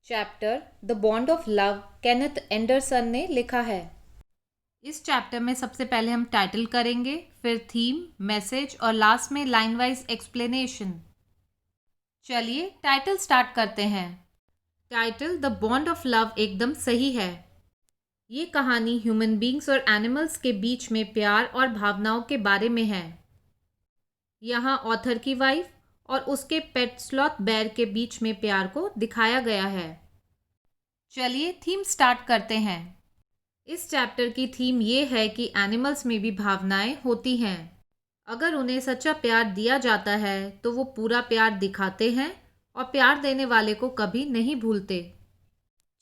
Chapter the bond of love Kenneth Anderson ने लिखा है। इस चैप्टर में सबसे पहले हम टाइटल करेंगे, फिर थीम, मैसेज और लास्ट में लाइन वाइज एक्सप्लेनेशन। चलिए टाइटल स्टार्ट करते हैं। Title the bond of love एकदम सही है। ये कहानी ह्यूमन बींग्स और एनिमल्स के बीच में प्यार और भावनाओं के बारे में है। यहाँ ऑथर की वाइफ और उसके पेट स्लॉथ बेयर के बीच में प्यार को दिखाया गया है। चलिए थीम स्टार्ट करते हैं। इस चैप्टर की थीम ये है कि एनिमल्स में भी भावनाएं होती हैं। अगर उन्हें सच्चा प्यार दिया जाता है तो वो पूरा प्यार दिखाते हैं और प्यार देने वाले को कभी नहीं भूलते।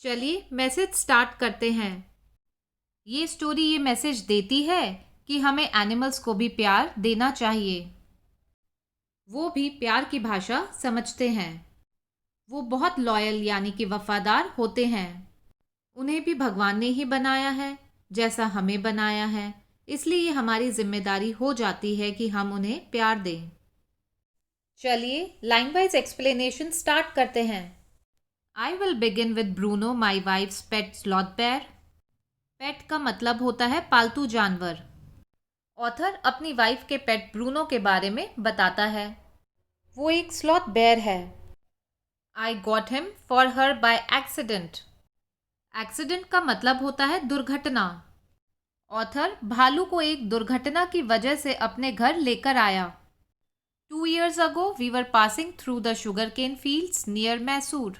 चलिए मैसेज स्टार्ट करते हैं। ये स्टोरी ये मैसेज देती है कि हमें एनिमल्स को भी प्यार देना चाहिए। वो भी प्यार की भाषा समझते हैं। वो बहुत लॉयल यानी कि वफादार होते हैं। उन्हें भी भगवान ने ही बनाया है जैसा हमें बनाया है, इसलिए ये हमारी जिम्मेदारी हो जाती है कि हम उन्हें प्यार दें। चलिए लाइन वाइज एक्सप्लेनेशन स्टार्ट करते हैं। I will begin with Bruno my wife's pet sloth bear. Pet का मतलब होता है पालतू जानवर। ऑथर अपनी वाइफ के पेट ब्रूनो के बारे में बताता है। वो एक स्लॉथ बेयर है। I got him for her by accident. Accident का मतलब होता है दुर्घटना। ऑथर भालू को एक दुर्घटना की वजह से अपने घर लेकर आया। 2 years ago we were passing through the sugar cane fields near Mysore.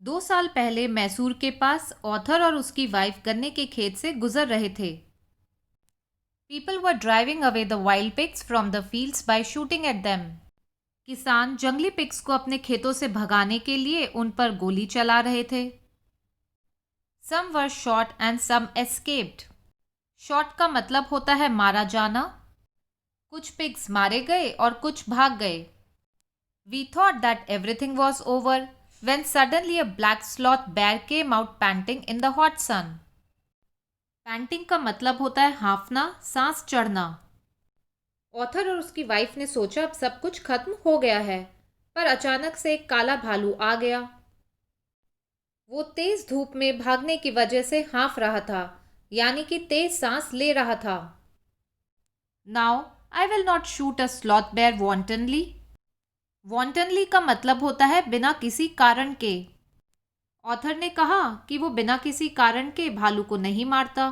2 साल पहले मैसूर के पास ऑथर और उसकी वाइफ गन्ने के खेत से गुजर रहे थे। People were driving away the wild pigs from the fields by shooting at them. किसान जंगली पिग्स को अपने खेतों से भगाने के लिए उन पर गोली चला रहे थे। Some were shot and some escaped. Shot का मतलब होता है मारा जाना। कुछ पिग्स मारे गए और कुछ भाग गए। We thought that everything was over when suddenly a black sloth bear came out panting in the hot sun. Panting का मतलब होता है हांफना, सांस चढ़ना। ऑथर और उसकी वाइफ ने सोचा अब सब कुछ खत्म हो गया है, पर अचानक से एक काला भालू आ गया। वो तेज धूप में भागने की वजह से हाँफ रहा था, यानी कि तेज सांस ले रहा था। Now I will not shoot a sloth bear wantonly. Wantonly का मतलब होता है बिना किसी कारण के। ऑथर ने कहा कि वो बिना किसी कारण के भालू को नहीं मारता।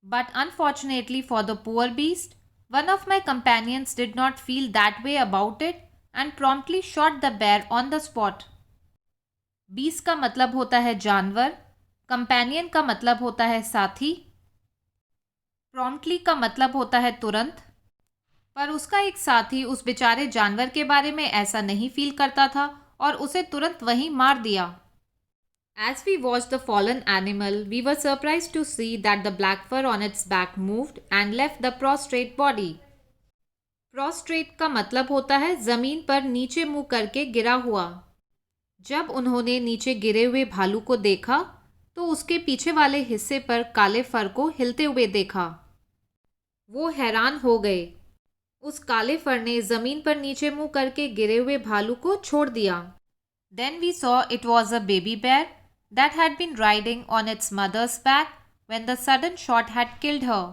But unfortunately for the poor beast, one of my companions did not feel that way about it and promptly shot the bear on the spot. बीस का मतलब होता है जानवर, कंपेनियन का मतलब होता है साथी, प्रॉम्प्टली का मतलब होता है तुरंत। पर उसका एक साथी उस बेचारे जानवर के बारे में ऐसा नहीं फील करता था और उसे तुरंत वहीं मार दिया। As we watched the fallen animal, we were surprised to see that the black fur on its back moved and left the prostrate body. Prostate का मतलब होता है जमीन पर नीचे मुंह करके गिरा हुआ। जब उन्होंने नीचे गिरे हुए भालू को देखा तो उसके पीछे वाले हिस्से पर काले फर को हिलते हुए देखा। वो हैरान हो गए। उस काले फर ने जमीन पर नीचे मुंह करके गिरे हुए भालू को छोड़ दिया। Then we saw it was a baby bear that had been riding on its mother's back when the sudden shot had killed her.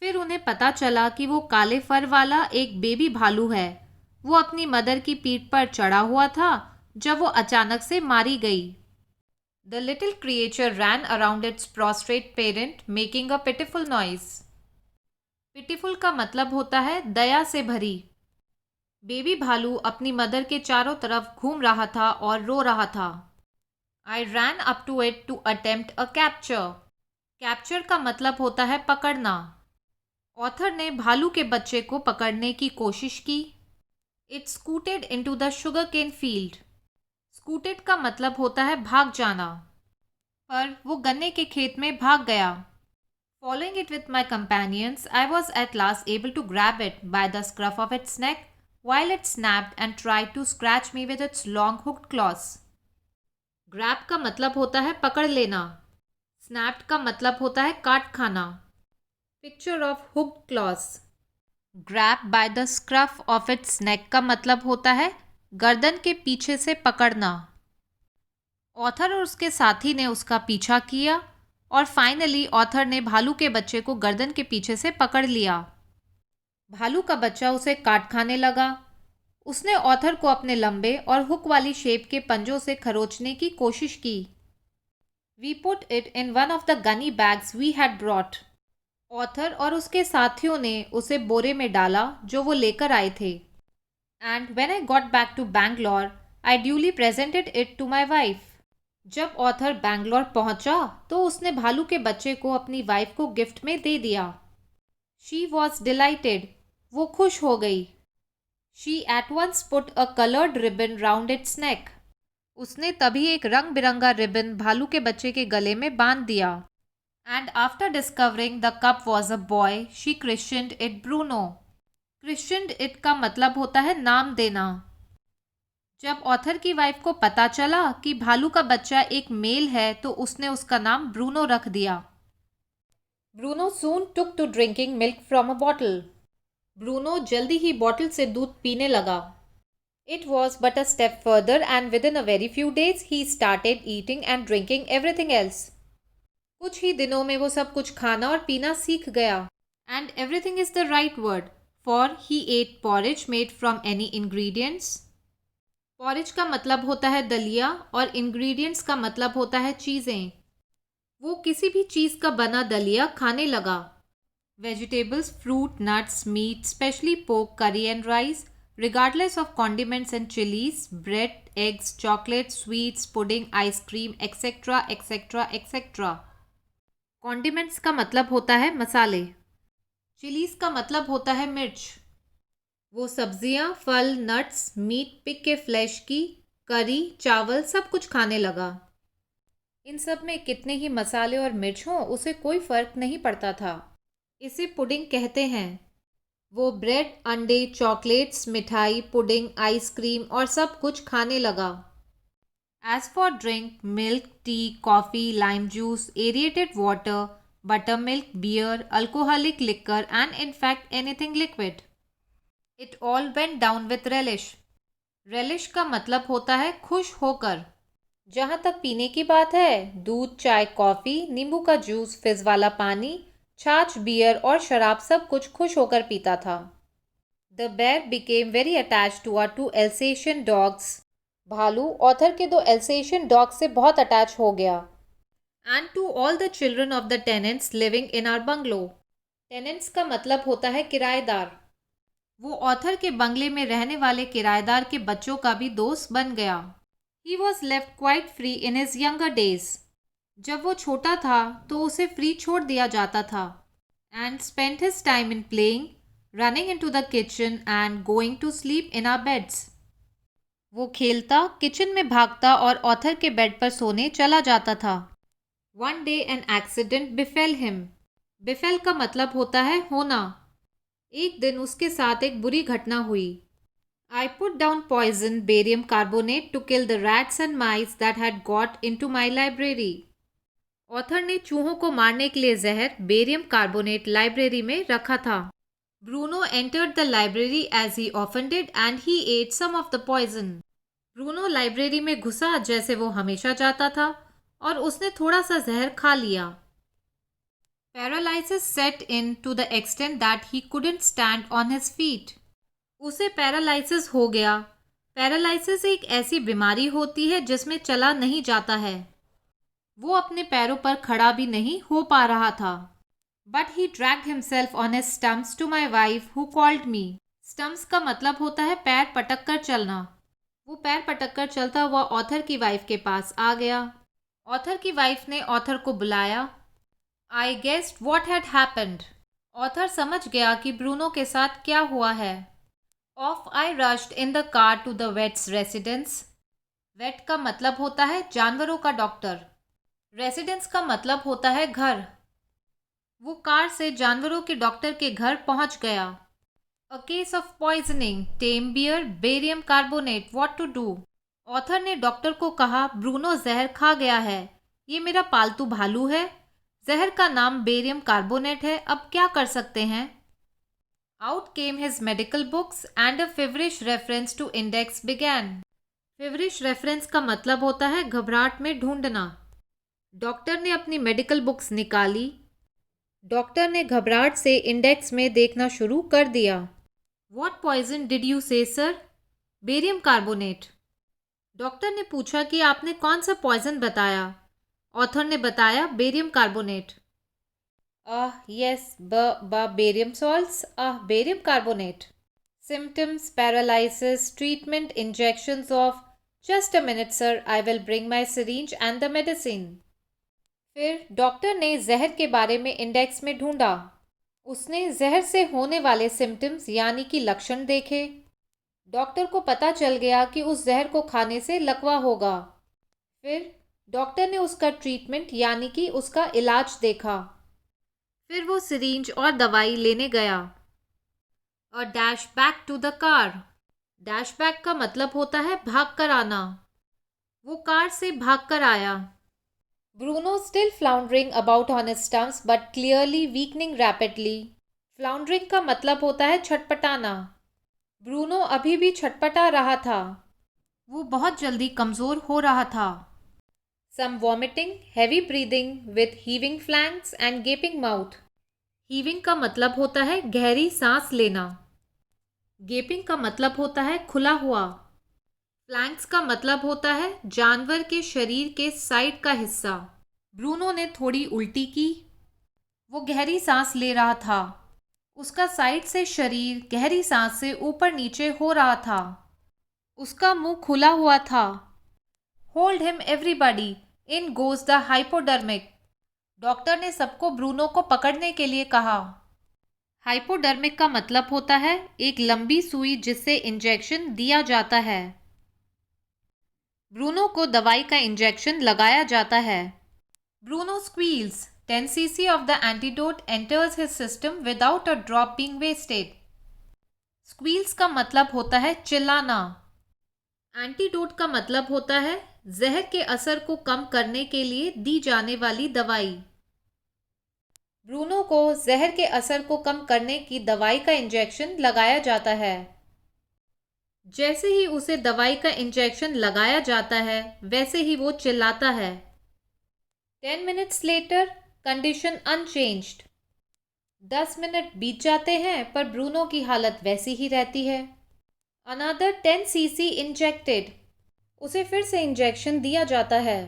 फिर उन्हें पता चला कि वो काले फर वाला एक बेबी भालू है। वो अपनी मदर की पीठ पर चढ़ा हुआ था जब वो अचानक से मारी गई। The little creature ran around its prostrate parent making a pitiful noise. Pitiful का मतलब होता है दया से भरी। बेबी भालू अपनी मदर के चारों तरफ घूम रहा था और रो रहा था। I ran up to it to attempt a capture. Capture का मतलब होता है पकड़ना। ऑथर ने भालू के बच्चे को पकड़ने की कोशिश की। It scooted into the sugar cane field. Scooted का मतलब होता है भाग जाना, पर वो गन्ने के खेत में भाग गया। Following it with my companions, I was at last able to grab it by the scruff of its neck while it snapped and tried to scratch me with its long hooked claws. Grab का मतलब होता है पकड़ लेना। Snapped का मतलब होता है काट खाना। Picture of hooked claws. Grab by the scruff of its neck का मतलब होता है गर्दन के पीछे से पकड़ना। ऑथर और उसके साथी ने उसका पीछा किया और फाइनली ऑथर ने भालू के बच्चे को गर्दन के पीछे से पकड़ लिया। भालू का बच्चा उसे काट खाने लगा। उसने ऑथर को अपने लंबे और हुक वाली शेप के पंजों से खरोचने की कोशिश की। We put it in one of the gunny bags we had brought. Author और उसके साथियों ने उसे बोरे में डाला जो वो लेकर आए थे। And when I got back to Bangalore I duly presented it to my wife. जब ऑथर बैंगलोर पहुंचा तो उसने भालू के बच्चे को अपनी वाइफ को गिफ्ट में दे दिया। She was delighted. वो खुश हो गई। She at once put a coloured ribbon round its neck. उसने तभी एक रंग बिरंगा रिबन भालू के बच्चे के गले में बांध दिया। And after discovering the cub was a boy she christened it Bruno. Christened it का मतलब होता है नाम देना। जब ऑथर की वाइफ को पता चला कि भालू का बच्चा एक मेल है तो उसने उसका नाम ब्रूनो रख दिया। Bruno soon took to drinking milk from a bottle. Bruno जल्दी ही बॉटल से दूध पीने लगा। It was but a step further and within a very few days he started eating and drinking everything else. कुछ ही दिनों में वो सब कुछ खाना और पीना सीख गया। And everything is the right word, for he ate porridge made from any ingredients. Porridge का मतलब होता है दलिया और इंग्रेडिएंट्स का मतलब होता है चीज़ें। वो किसी भी चीज़ का बना दलिया खाने लगा। Vegetables, fruit, nuts, meat, specially pork, curry and rice, regardless of condiments and chilies, bread, eggs, chocolate, sweets, pudding, ice cream, etc., etc., etc. Condiments का मतलब होता है मसाले। चिलीज का मतलब होता है मिर्च। वो सब्जियां, फल, नट्स, मीट, पिग के फ्लैश की, करी, चावल सब कुछ खाने लगा। इन सब में कितने ही मसाले और मिर्च हों उसे कोई फर्क नहीं पड़ता था। इसे पुडिंग कहते हैं। वो ब्रेड, अंडे, चॉकलेट्स, मिठाई, पुडिंग, आइसक्रीम और सब कुछ खाने लगा। As for drink, milk, tea, coffee, lime juice, aerated water, butter milk, beer, alcoholic liquor and in fact anything liquid. It all went down with relish. relish का मतलब होता है खुश होकर। जहाँ तक पीने की बात है, दूध, चाय, कॉफ़ी, नींबू का जूस, फिज वाला पानी, छाछ, बियर और शराब सब कुछ खुश होकर पीता था। The bear became very attach to our two Alsatian dogs. भालू ऑथर के दो एल्सेशियन डॉग से बहुत अटैच हो गया। And to all the children of the tenants living in our bungalow. Tenants का मतलब होता है किराएदार। वो ऑथर के बंगले में रहने वाले किराएदार के बच्चों का भी दोस्त बन गया। He was left quite free in his younger days. जब वो छोटा था तो उसे फ्री छोड़ दिया जाता था। And spent his time in playing, running into the kitchen and going to sleep in our beds. वो खेलता, किचन में भागता और ऑथर के बेड पर सोने चला जाता था। One day an accident befell him. Befell का मतलब होता है होना। एक दिन उसके साथ एक बुरी घटना हुई। I put down poison barium carbonate to kill the rats and mice that had got into my library. Author ने चूहों को मारने के लिए जहर बेरियम कार्बोनेट लाइब्रेरी में रखा था। Bruno entered the library as he often did and he ate some of the poison. Bruno library में घुसा जैसे वो हमेशा जाता था और उसने थोड़ा सा जहर खा लिया। Paralysis set in to the extent that he couldn't stand on his feet. उसे पैरालिसिस हो गया। पैरालिसिस एक ऐसी बीमारी होती है जिसमें चला नहीं जाता है। वो अपने पैरों पर खड़ा भी नहीं हो पा रहा था। But he dragged himself on his stumps to my wife who called me. Stumps का मतलब होता है पैर पटक कर चलना। वो पैर पटक कर चलता हुआ ऑथर की वाइफ के पास आ गया। ऑथर की वाइफ ने ऑथर को बुलाया। I guessed what had happened. Author समझ गया कि ब्रूनो के साथ क्या हुआ है। Off I rushed in the car to the vet's residence. Vet का मतलब होता है जानवरों का डॉक्टर। रेसिडेंस का मतलब होता है घर। वो कार से जानवरों के डॉक्टर के घर पहुंच गया। A case of poisoning, tame bear, barium carbonate, what to do. Author ने डॉक्टर को कहा ब्रूनो जहर खा गया है। ये मेरा पालतू भालू है। जहर का नाम बेरियम कार्बोनेट है। अब क्या कर सकते हैं। Out came his medical books and a feverish reference to index began. Feverish reference का मतलब होता है घबराहट में ढूंढना। डॉक्टर ने अपनी मेडिकल बुक्स निकाली। डॉक्टर ने घबराहट से इंडेक्स में देखना शुरू कर दिया। वॉट पॉइजन डिड यू से सर? Barium carbonate. डॉक्टर ने पूछा कि आपने कौन सा पॉइजन बताया। ऑथर ने बताया barium carbonate. Yes, barium salts, barium carbonate. Symptoms, paralysis, treatment, injections of. Just a minute sir, I will bring my syringe and the medicine. फिर डॉक्टर ने जहर के बारे में इंडेक्स में ढूंढा। उसने जहर से होने वाले सिम्टम्स यानी कि लक्षण देखे। डॉक्टर को पता चल गया कि उस जहर को खाने से लकवा होगा। फिर डॉक्टर ने उसका ट्रीटमेंट यानी कि उसका इलाज देखा। फिर वो सिरिंज और दवाई लेने गया। और dash back to the car. Dash back का मतलब होता है भाग कर आना। वो कार से भाग कर आया। Bruno still floundering about on his stumps but clearly weakening rapidly. Floundering का मतलब होता है छटपटाना। ब्रूनो अभी भी छटपटा रहा था। वो बहुत जल्दी कमज़ोर हो रहा था। Some vomiting, heavy breathing with heaving flanks and gaping mouth. Heaving का मतलब होता है गहरी सांस लेना। Gaping का मतलब होता है खुला हुआ। फ्लैंक्स का मतलब होता है जानवर के शरीर के साइड का हिस्सा। ब्रूनो ने थोड़ी उल्टी की। वो गहरी सांस ले रहा था। उसका साइड से शरीर गहरी सांस से ऊपर नीचे हो रहा था। उसका मुंह खुला हुआ था। Hold him everybody, in goes the hypodermic. Doctor ने सबको ब्रूनो को पकड़ने के लिए कहा। हाइपोडर्मिक का मतलब होता है एक लंबी सुई जिससे इंजेक्शन दिया जाता है। ब्रूनो को दवाई का इंजेक्शन लगाया जाता है। Bruno squeals. 10 cc of the antidote enters his system without a drop being wasted. Squeals का मतलब होता है चिल्लाना। एंटीडोट का मतलब होता है जहर के असर को कम करने के लिए दी जाने वाली दवाई। ब्रूनो को जहर के असर को कम करने की दवाई का इंजेक्शन लगाया जाता है। जैसे ही उसे दवाई का इंजेक्शन लगाया जाता है वैसे ही वो चिल्लाता है। 10 minutes later, condition unchanged. 10 minute बीत जाते हैं पर ब्रूनो की हालत वैसी ही रहती है। Another 10 cc injected. उसे फिर से इंजेक्शन दिया जाता है।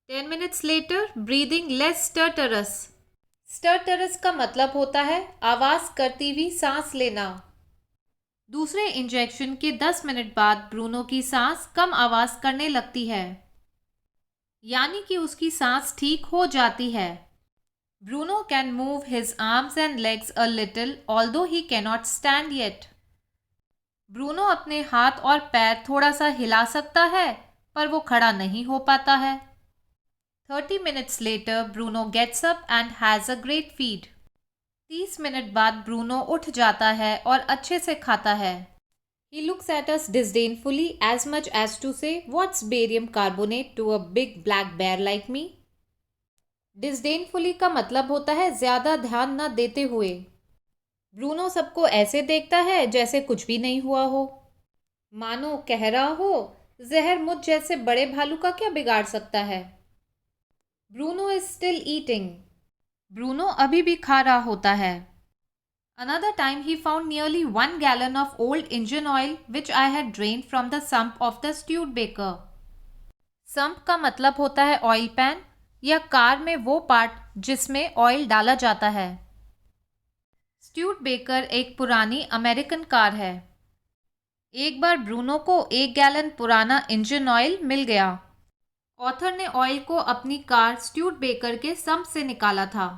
10 minutes later, breathing less stertorous. Stertorous का मतलब होता है आवाज करती हुई सांस लेना। दूसरे इंजेक्शन के 10 मिनट बाद ब्रूनो की सांस कम आवाज करने लगती है, यानी कि उसकी सांस ठीक हो जाती है। Bruno can move his arms and legs a little although he cannot stand yet. Bruno अपने हाथ और पैर थोड़ा सा हिला सकता है पर वो खड़ा नहीं हो पाता है। 30 minutes later, Bruno gets up and has a great feed. 30 minute बाद ब्रूनो उठ जाता है और अच्छे से खाता है। He looks at us disdainfully as much as to say, "What's barium carbonate to a big black bear like me?" Disdainfully का मतलब होता है ज्यादा ध्यान न देते हुए। ब्रूनो सबको ऐसे देखता है जैसे कुछ भी नहीं हुआ हो, मानो कह रहा हो, जहर मुझ जैसे बड़े भालू का क्या बिगाड़ सकता है। Bruno is still eating. Bruno अभी भी खा रहा होता है। Another time he found nearly 1 gallon of old engine oil which I had drained from the sump of the Studebaker. Sump का मतलब होता है ऑयल पैन या कार में वो पार्ट जिसमें ऑयल डाला जाता है। स्ट्यूडबेकर एक पुरानी अमेरिकन कार है। एक बार ब्रूनो को 1 गैलन पुराना इंजन ऑयल मिल गया। ऑथर ने ऑयल को अपनी कार स्ट्यूडबेकर के सम्प से निकाला था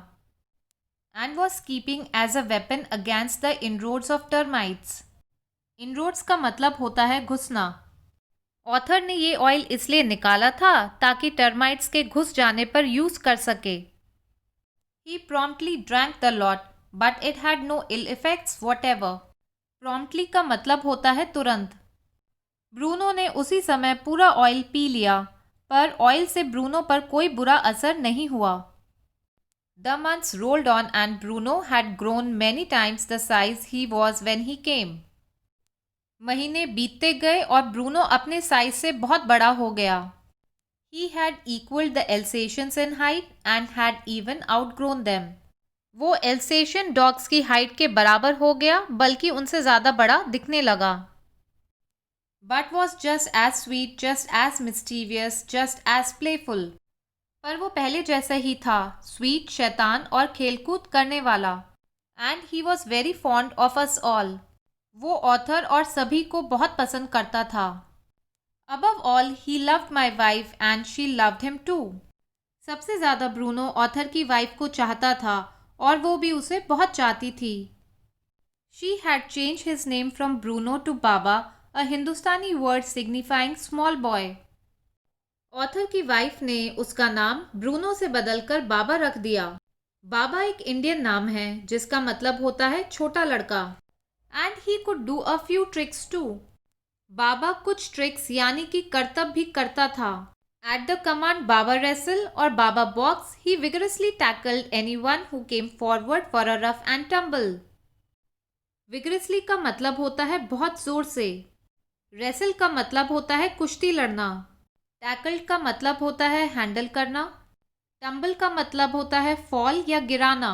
and was keeping as a weapon against the inroads of termites. Inroads का मतलब होता है घुसना। ऑथर ने ये ऑयल इसलिए निकाला था ताकि टर्माइट्स के घुस जाने पर यूज कर सके। He promptly drank the lot, but it had no ill effects whatever. Promptly का मतलब होता है तुरंत। ब्रूनो ने उसी समय पूरा ऑयल पी लिया, पर ऑयल से ब्रूनो पर कोई बुरा असर नहीं हुआ। The months rolled on and Bruno had grown many times the size he was when he came. महीने बीतते गए और ब्रूनो अपने साइज से बहुत बड़ा हो गया। He had equaled the Alsatians in height and had even outgrown them. वो एल्सेशियन डॉग्स की हाइट के बराबर हो गया, बल्कि उनसे ज़्यादा बड़ा दिखने लगा। But was just as sweet, just as mischievous, just as playful. पर वो पहले जैसा ही था, स्वीट, शैतान और खेलकूद करने वाला। And he was very fond of us all. वो ऑथर और सभी को बहुत पसंद करता था। Above all, he loved my wife and she loved him too. सबसे ज़्यादा ब्रूनो ऑथर की वाइफ को चाहता था और वो भी उसे बहुत चाहती थी। She had changed his name from Bruno to Baba, a Hindustani word signifying small boy. Author की वाइफ ने उसका नाम ब्रूनो से बदलकर बाबा रख दिया। बाबा एक इंडियन नाम है जिसका मतलब होता है छोटा लड़का। And he could do a few tricks too. Baba कुछ ट्रिक्स यानी कि करतब भी करता था। At the command Baba wrestle और Baba box he vigorously tackled anyone who came forward for a rough and tumble. Vigorously का मतलब होता है बहुत जोर से। रेसल का मतलब होता है कुश्ती लड़ना। टैकल्ड का मतलब होता है हैंडल करना। टम्बल का मतलब होता है फॉल या गिराना।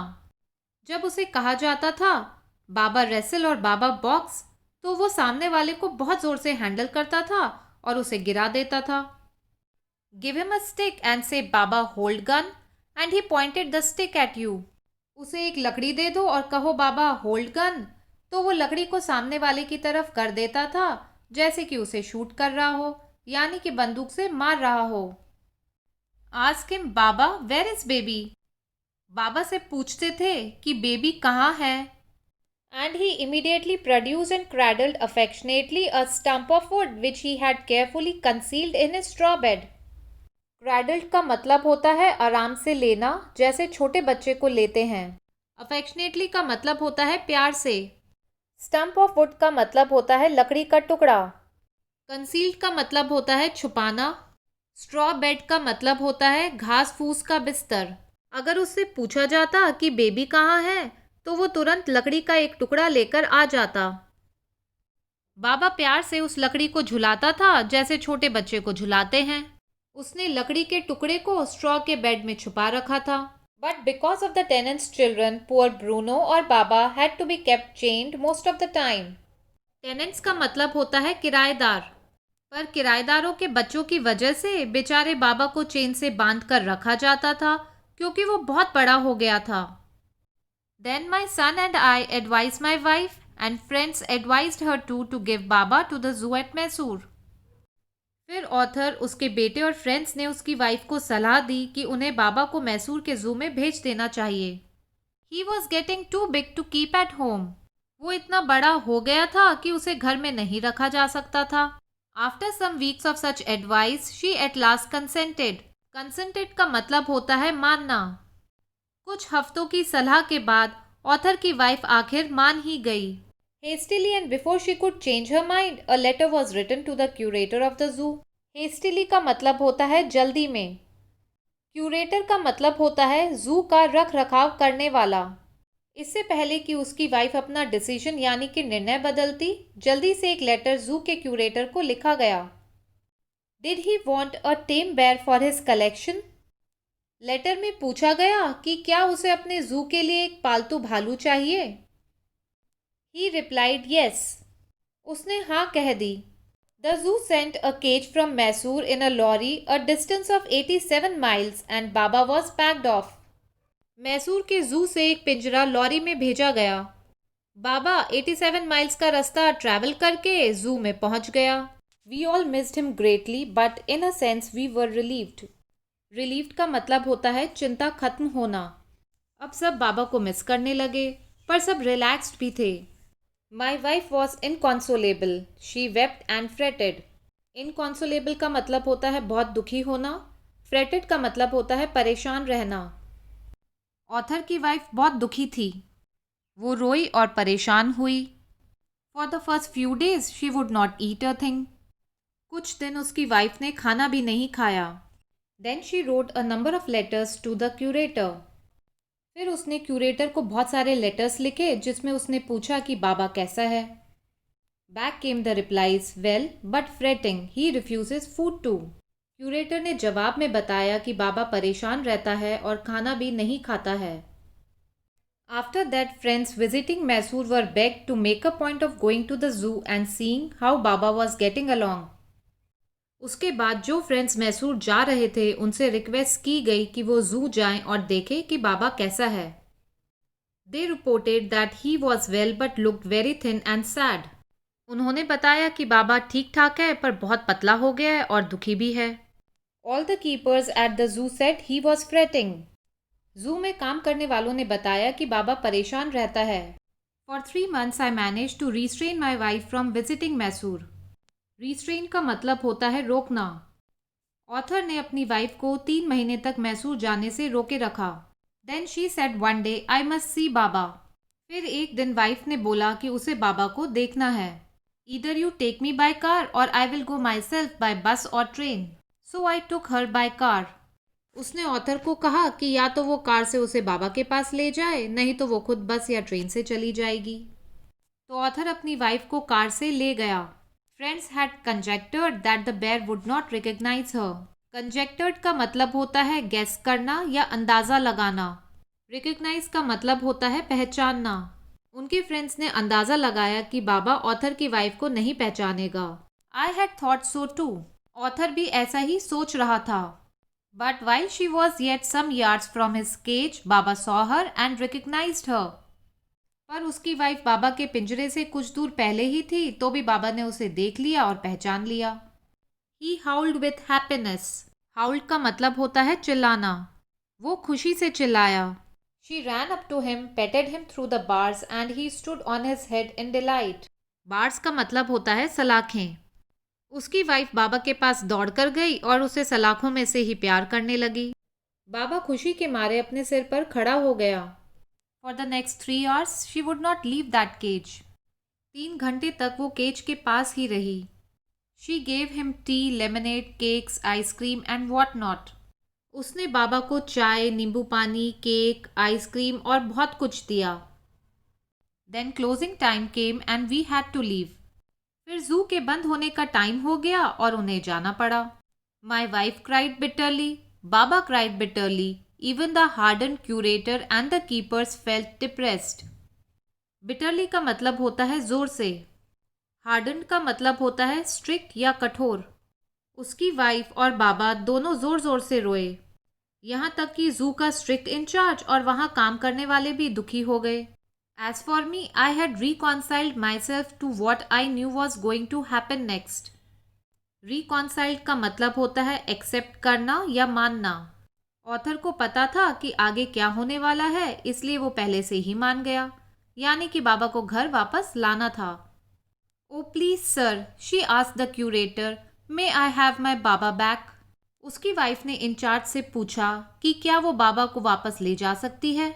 जब उसे कहा जाता था बाबा रेसल और बाबा बॉक्स, तो वो सामने वाले को बहुत जोर से हैंडल करता था और उसे गिरा देता था। Give him a stick and say Baba hold gun and he pointed the stick at you. उसे एक लकड़ी दे दो और कहो बाबा होल्ड गन, तो वो लकड़ी को सामने वाले की तरफ कर देता था, जैसे कि उसे शूट कर रहा हो, यानी कि बंदूक से मार रहा हो। Ask him Baba where is baby. Baba से पूछते थे कि बेबी कहाँ है। And he immediately produced and cradled affectionately a stump of wood which he had carefully concealed in his straw bed. Cradled का मतलब होता है आराम से लेना, जैसे छोटे बच्चे को लेते हैं। Affectionately का मतलब होता है प्यार से। Stump of wood का मतलब होता है लकड़ी का टुकड़ा। Concealed का मतलब होता है छुपाना। Straw bed का मतलब होता है घास फूस का बिस्तर। अगर उससे पूछा जाता कि बेबी कहाँ है, तो वो तुरंत लकड़ी का एक टुकड़ा लेकर आ जाता। बाबा प्यार से उस लकड़ी को झुलाता था जैसे छोटे बच्चे को झुलाते हैं। उसने लकड़ी के टुकड़े को स्ट्रॉ के बेड में छुपा रखा था। But because of the tenants children, poor Bruno और Baba had to be kept chained most of the time. Tenants का मतलब होता है किराएदार, पर किराएदारों के बच्चों की वजह से बेचारे बाबा को चेन से बांध कर रखा जाता था, क्योंकि वो बहुत बड़ा हो गया था। Then my son and I advised my wife and friends advised her too to give Baba to the zoo at Mysore. फिर ऑथर, उसके बेटे और फ्रेंड्स ने उसकी वाइफ को सलाह दी कि उन्हें बाबा को मैसूर के जू में भेज देना चाहिए। He was getting too big to keep at home. वो इतना बड़ा हो गया था कि उसे घर में नहीं रखा जा सकता था। After some weeks of such advice, she at last consented. Consented का मतलब होता है मानना। कुछ हफ्तों की सलाह के बाद ऑथर की वाइफ आखिर मान ही गई। Hastily and before she could change her mind, a letter was written to the curator of the zoo. Hastily का मतलब होता है जल्दी में। क्यूरेटर का मतलब होता है जू का रख रखाव करने वाला। इससे पहले कि उसकी वाइफ अपना डिसीजन यानी कि निर्णय बदलती, जल्दी से एक लेटर जू के क्यूरेटर को लिखा गया। Did he want a tame bear for his collection? Letter में पूछा गया कि क्या उसे अपने जू के लिए एक पालतू भालू चाहिए। He replied yes. उसने हाँ कह दी। The zoo sent a cage from Mysore in a lorry a distance of 87 miles and Baba was packed off. Mysore के जू से एक पिंजरा लॉरी में भेजा गया। बाबा 87 माइल्स का रास्ता ट्रैवल करके जू में पहुंच गया। We all missed him greatly but in a sense we were relieved. Relieved का मतलब होता है चिंता खत्म होना। अब सब बाबा को मिस करने लगे, पर सब रिलैक्स्ड भी थे। My wife was inconsolable, she wept and fretted. Inconsolable का मतलब होता है बहुत दुखी होना। फ्रेटेड का मतलब होता है परेशान रहना। ऑथर की वाइफ बहुत दुखी थी। वो रोई और परेशान हुई। For the first few days she would not eat a thing. कुछ दिन उसकी वाइफ ने खाना भी नहीं खाया। Then she wrote a number of letters to the curator. फिर उसने क्यूरेटर को बहुत सारे लेटर्स लिखे जिसमें उसने पूछा कि बाबा कैसा है। Back came the replies, well, but fretting, he refuses food too. Curator ने जवाब में बताया कि बाबा परेशान रहता है और खाना भी नहीं खाता है. After that, friends visiting Mysore were begged to make a point of going to the zoo and seeing how Baba was getting along. उसके बाद जो फ्रेंड्स मैसूर जा रहे थे उनसे रिक्वेस्ट की गई कि वो जू जाएं और देखें कि बाबा कैसा है. They reported that he was well but looked very thin and sad. उन्होंने बताया कि बाबा ठीक ठाक है पर बहुत पतला हो गया है और दुखी भी है. All the keepers at the zoo said he was fretting. जू में काम करने वालों ने बताया कि बाबा परेशान रहता है. For 3 months I managed to restrain my wife from visiting Mysore. Restrain का मतलब होता है रोकना. ऑथर ने अपनी वाइफ को 3 महीने तक मैसूर जाने से रोके रखा. Then she said one day I must see बाबा. फिर एक दिन वाइफ ने बोला कि उसे बाबा को देखना है. Either you take me by car or I will go myself by bus or train. So I took her by car. उसने ऑथर को कहा कि या तो वो कार से उसे बाबा के पास ले जाए, नहीं तो वो खुद बस या ट्रेन से चली जाएगी. तो ऑथर अपनी वाइफ को कार से ले गया. Friends had conjectured that the bear would not recognize her. Conjectured का मतलब होता है गेस करना या अंदाज़ा लगाना. Recognize का मतलब होता है पहचानना. उनके फ्रेंड्स ने अंदाज़ा लगाया कि बाबा ऑथर की वाइफ को नहीं पहचानेगा. I had thought so too. Author भी ऐसा ही सोच रहा था. But while she was yet some yards from his cage, Baba saw her and recognized her. पर उसकी वाइफ बाबा के पिंजरे से कुछ दूर पहले ही थी तो भी बाबा ने उसे देख लिया और पहचान लिया. He howled with happiness. Howled का मतलब होता है चिल्लाना. वो खुशी से चिल्लाया. She ran up to him, petted him through the bars and he stood on his head in delight. Bars का मतलब होता है सलाखें. उसकी वाइफ बाबा के पास दौड़कर गई और उसे सलाखों में से ही प्यार करने लगी. बाबा खुशी के मारे अपने सिर पर खड़ा हो गया. For the next 3 hours, she would not leave that cage. 3 घंटे तक वो केज के पास ही रही. She gave him tea, lemonade, cakes, ice cream and what not. उसने बाबा को चाय, नींबू पानी, केक, आइसक्रीम और बहुत कुछ दिया. Then closing time came and we had to leave. फिर जू के बंद होने का टाइम हो गया और उन्हें जाना पड़ा. My wife cried bitterly. Baba cried bitterly. Even the hardened curator and the keepers felt depressed. Bitterly का मतलब होता है जोर से. Hardened का मतलब होता है स्ट्रिक्ट या कठोर. उसकी वाइफ और बाबा दोनों जोर जोर से रोए. यहाँ तक कि जू का स्ट्रिक्ट इंचार्ज और वहाँ काम करने वाले भी दुखी हो गए. As for me, I had reconciled myself to what I knew was going to happen next. Reconciled का मतलब होता है एक्सेप्ट करना या मानना. ऑथर को पता था कि आगे क्या होने वाला है, इसलिए वो पहले से ही मान गया, यानी कि बाबा को घर वापस लाना था. Oh please sir, she asked the curator, may I have my Baba back. उसकी वाइफ ने इंचार्ज से पूछा कि क्या वो बाबा को वापस ले जा सकती है.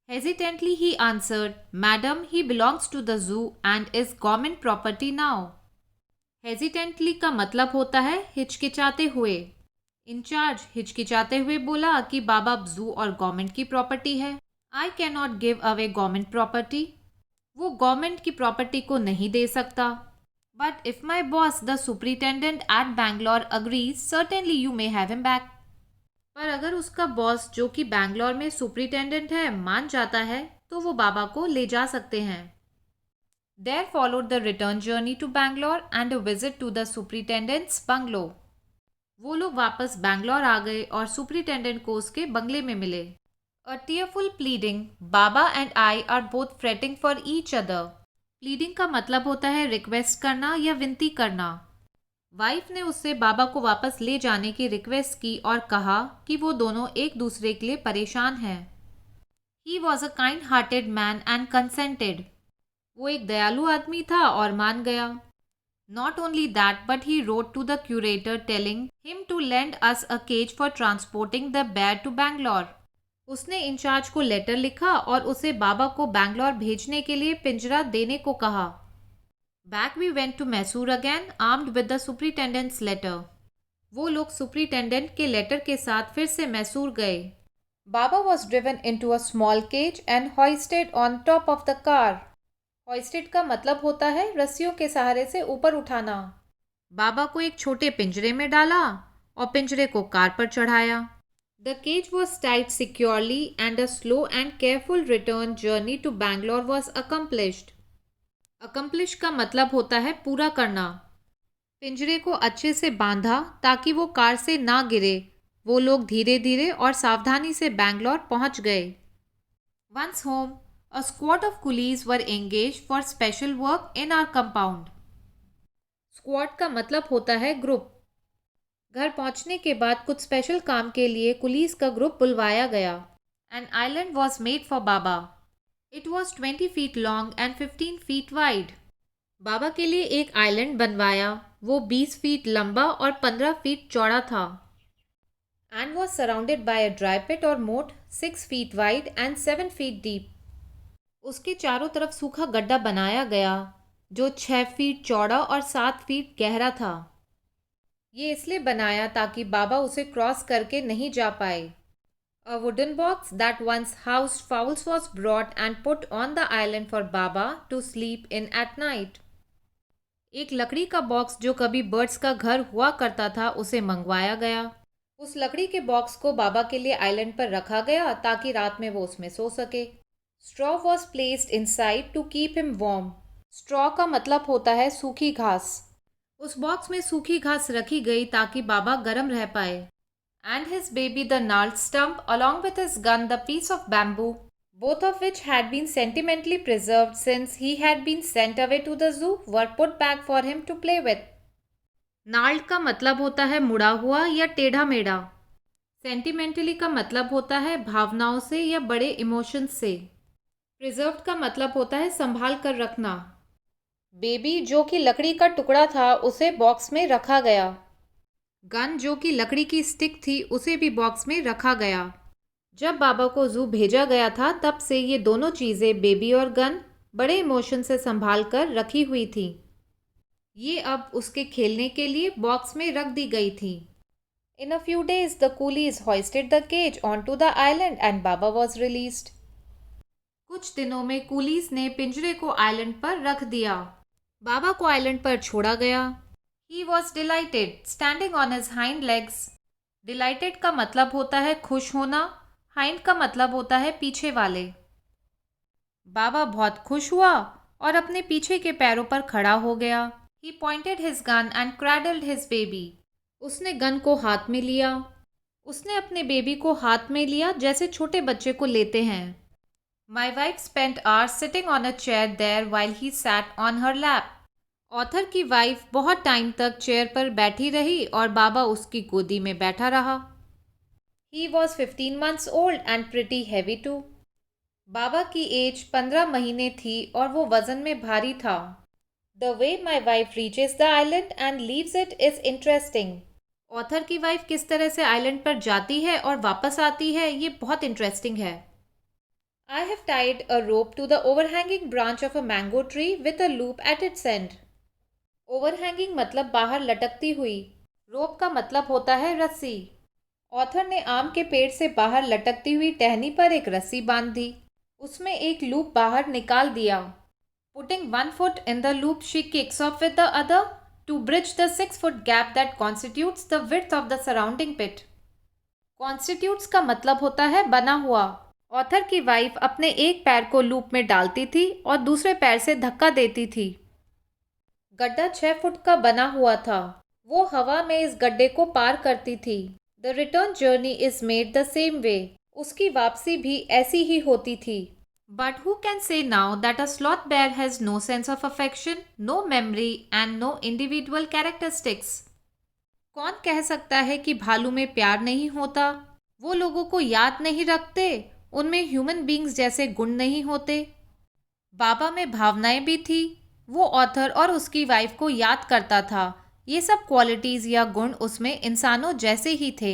Hesitantly he answered, madam, he belongs to the zoo and is government property now. Hesitantly का मतलब होता है हिचकिचाते हुए. इंचार्ज हिचकिचाते हुए बोला कि बाबा जू और गवर्नमेंट की प्रॉपर्टी है. I can not give away government property. वो गवर्नमेंट की प्रॉपर्टी को नहीं दे सकता. But if my boss the superintendent at Bangalore agrees, certainly you may have him back. पर अगर उसका बॉस जो कि बैंगलोर में सुपरिटेंडेंट है मान जाता है तो वो बाबा को ले जा सकते हैं. There followed the return journey to Bangalore and a visit to the superintendent's bungalow. वो लोग वापस बैंगलोर आ गए और सुपरिटेंडेंट को उसके बंगले में मिले. A tearful pleading, Baba and I are both fretting for each other. Pleading का मतलब होता है रिक्वेस्ट करना या विनती करना. वाइफ ने उससे बाबा को वापस ले जाने की रिक्वेस्ट की और कहा कि वो दोनों एक दूसरे के लिए परेशान हैं. He was a kind hearted man and consented. वो एक दयालु आदमी था और मान गया. Not only that, but he wrote to the curator telling him to lend us a cage for transporting the bear to Bangalore. उसने इंचार्ज को लेटर लिखा और उसे बाबा को बैंगलोर भेजने के लिए पिंजरा देने को कहा. Back we went to Mysore again, armed with the superintendent's letter. वो लोग सुपरिटेंडेंट के लेटर के साथ फिर से मैसूर गए. Baba was driven into a small cage and hoisted on top of the car. Hoisted का मतलब होता है रस्सियों के सहारे से ऊपर उठाना। बाबा को एक छोटे पिंजरे में डाला और पिंजरे को कार पर चढ़ाया। The cage was tied securely and a slow and careful return journey to Bangalore was accomplished. Accomplish का मतलब होता है पूरा करना। पिंजरे को अच्छे से बांधा ताकि वो कार से ना गिरे। वो लोग धीरे धीरे और सावधानी से बैंगलोर पहुंच गए। Once home, a squad of coolies were engaged for special work in our compound. Squad का मतलब होता है ग्रुप। घर पहुंचने के बाद कुछ स्पेशल काम के लिए कुलीज का ग्रुप बुलवाया गया। An island was made for Baba. It was 20 feet long and 15 feet wide. Baba के लिए एक आइलैंड बनवाया। वो 20 फीट लंबा और 15 फीट चौड़ा था। And was surrounded by a dry pit और moat 6 feet wide and 7 feet deep. उसके चारों तरफ सूखा गड्ढा बनाया गया जो 6 फीट चौड़ा और 7 फीट गहरा था। ये इसलिए बनाया ताकि बाबा उसे क्रॉस करके नहीं जा पाए। A wooden box that once housed fowls was brought and put on the island for Baba to sleep in at night. एक लकड़ी का बॉक्स जो कभी बर्ड्स का घर हुआ करता था उसे मंगवाया गया। उस लकड़ी के बॉक्स को बाबा के लिए आइलैंड पर रखा गया ताकि रात में वो उसमें सो सके। Straw was placed inside to keep him warm. Straw का मतलब होता है सूखी घास। उस बॉक्स में सूखी घास रखी गई ताकि बाबा गर्म रह पाए। And his baby the gnarled stump, along with his gun the piece of bamboo, both of which had been sentimentally preserved since he had been sent away to the zoo, were put back for him to play with. gnarled का मतलब होता है मुड़ा हुआ या टेढ़ा मेढ़ा। Sentimentally का मतलब होता है भावनाओं से या बड़े इमोशंस से। प्रिजर्व्ड का मतलब होता है संभाल कर रखना। बेबी जो कि लकड़ी का टुकड़ा था उसे बॉक्स में रखा गया। गन जो कि लकड़ी की स्टिक थी उसे भी बॉक्स में रखा गया। जब बाबा को जू भेजा गया था तब से ये दोनों चीज़ें बेबी और गन बड़े इमोशन से संभाल कर रखी हुई थी। ये अब उसके खेलने के लिए बॉक्स में रख दी गई थी। In a few days the coolies hoisted the cage on to the island and Baba was released. कुछ दिनों में कूलीज ने पिंजरे को आइलैंड पर रख दिया। बाबा को आइलैंड पर छोड़ा गया। He was delighted, standing on his hind legs. Delighted का मतलब होता है खुश होना। hind का मतलब होता है पीछे वाले। बाबा बहुत खुश हुआ और अपने पीछे के पैरों पर खड़ा हो गया। He pointed his gun and cradled his baby. उसने गन को हाथ में लिया। उसने अपने बेबी को हाथ में लिया जैसे छोटे बच्चे को लेते हैं। My wife spent hours sitting on a chair there while he sat on her lap. Author की वाइफ बहुत टाइम तक चेयर पर बैठी रही और बाबा उसकी गोदी में बैठा रहा। He was 15 months old and pretty heavy too. बाबा की एज 15 महीने थी और वो वजन में भारी था। The way my wife reaches the island and leaves it is interesting. Author की वाइफ किस तरह से आइलैंड पर जाती है और वापस आती है ये बहुत इंटरेस्टिंग है। I have tied a rope to the overhanging branch of a mango tree with a loop at its end. Overhanging मतलब बाहर लटकती हुई। रोप का मतलब होता है रस्सी। ऑथर ने आम के पेड़ से बाहर लटकती हुई टहनी पर एक रस्सी बांध दी। उसमें एक लूप बाहर निकाल दिया। Putting 1 foot in the loop, she kicks off with the other to bridge the 6 foot gap that constitutes the width of the surrounding pit. Constitutes का मतलब होता है बना हुआ। ऑथर की वाइफ अपने एक पैर को लूप में डालती थी और दूसरे पैर से धक्का देती थी। गड्ढा 6 फुट का बना हुआ था। वो हवा में इस गड्ढे को पार करती थी। The return journey is made the same way. उसकी वापसी भी ऐसी ही होती थी। But who can say now that a sloth bear has no sense of affection, no memory and no individual characteristics. कौन कह सकता है कि भालू में प्यार नहीं होता? वो लोगों को याद नहीं रखते, उनमें ह्यूमन बींग्स जैसे गुण नहीं होते। बाबा में भावनाएं भी थी। वो ऑथर और उसकी वाइफ को याद करता था। ये सब क्वालिटीज़ या गुण उसमें इंसानों जैसे ही थे।